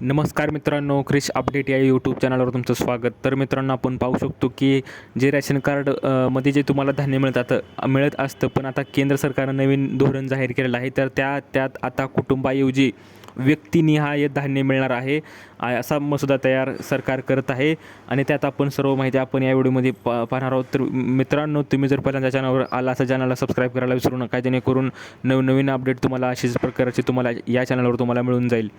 नमस्कार मित्रांनो, क्रिश अपडेट या यूट्यूब चॅनलवर तुमचं स्वागत. तर मित्रांनो, आपण पाहू शकतो की जे रॅशन कार्ड मध्ये जे तुम्हाला धान्य मिळत असतं, पण आता केंद्र सरकारनं नवीन धोरण जाहीर केलेलं आहे. तर त्यात आता कुटुंबाऐवजी व्यक्तिनिहाय धान्य मिळणार आहे, असा मसुदा तयार सरकार करत आहे. आणि त्यात आपण सर्व माहिती आपण या व्हिडिओमध्ये पाहणार आहोत. तर मित्रांनो, तुम्ही जर पहिल्यांदा चॅनलवर आला असं चॅनलला सबस्क्राईब करायला विसरू नका, जेणेकरून नवनवीन अपडेट तुम्हाला अशाच प्रकारचे या चॅनलवर तुम्हाला मिळून जाईल.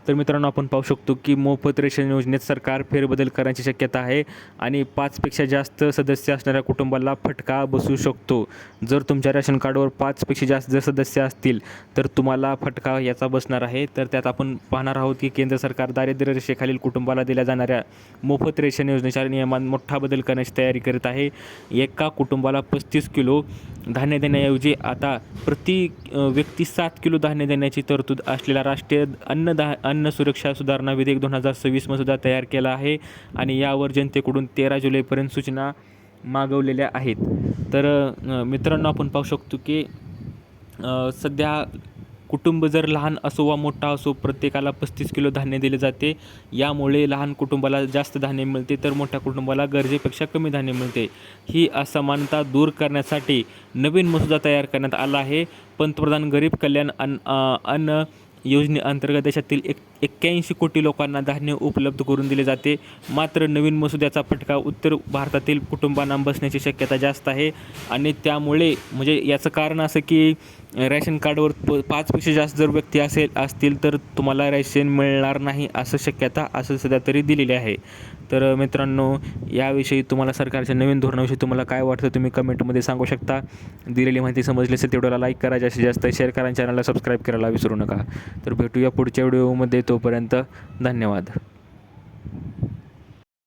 तर मित्रांनो, आपण पाहू शकतो की मोफत रेशन योजनेत सरकार फेरबदल करण्याची शक्यता आहे आणि 5पेक्षा जास्त सदस्य असणाऱ्या कुटुंबाला फटका बसू शकतो. जर तुमच्या रेशन कार्डवर 5पेक्षा जास्त जर सदस्य असतील तर तुम्हाला फटका याचा बसणार आहे. तर त्यात आपण पाहणार आहोत की केंद्र सरकार दारिद्र्य रेषेखालील कुटुंबाला दिल्या जाणाऱ्या मोफत रेशन योजनेच्या नियमात मोठा बदल करण्याची तयारी करत आहे. एका कुटुंबाला 35 किलो धान्य देण्याऐवजी आता प्रति व्यक्ती 7 किलो धान्य देण्याची तरतूद असलेला राष्ट्रीय अन्न सुरक्षा सुधारणा विधेयक 2026 मसुदा तयार केला आहे आणि यावर जनतेकडून 13 जुलैपर्यंत सूचना मागवलेल्या आहेत. तर मित्रांनो, आपण पाहू शकतो की सध्या कुटुंब जर लहान असो वा मोठा असो, प्रत्येकाला 35 किलो धान्य दिले जाते. यामुळे लहान कुटुंबाला जास्त धान्य मिळते तर मोठ्या कुटुंबाला गरजेपेक्षा कमी धान्य मिळते. ही असमानता दूर करण्यासाठी नवीन मसुदा तयार करण्यात आला आहे. पंतप्रधान गरीब कल्याण अन्न योजनेअंतर्गत देशातील 81 कोटी लोकांना धान्य उपलब्ध करून दिले जाते. मात्र नवीन मसुद्याचा फटका उत्तर भारतातील कुटुंबांना बसण्याची शक्यता जास्त आहे आणि त्यामुळे म्हणजे याचं कारण असं की रॅशन कार्डवर 5पेक्षा जास्त जर व्यक्ती असतील तर तुम्हाला रॅशन मिळणार नाही असं शक्यता असं सध्या तरी दिलेली आहे. तर मित्रांनो, याविषयी तुम्हाला सरकारच्या नवीन धोरणाविषयी तुम्हाला काय वाटतं तुम्ही कमेंटमध्ये सांगू शकता. दिलेली माहिती समजली असेल तेवढ्याला लाईक करा, जास्तीत जास्त शेअर करा आणि चॅनलला सबस्क्राईब करायला विसरू नका. तर भेटूया पुढच्या व्हिडिओमध्ये. तोपर्यंत धन्यवाद.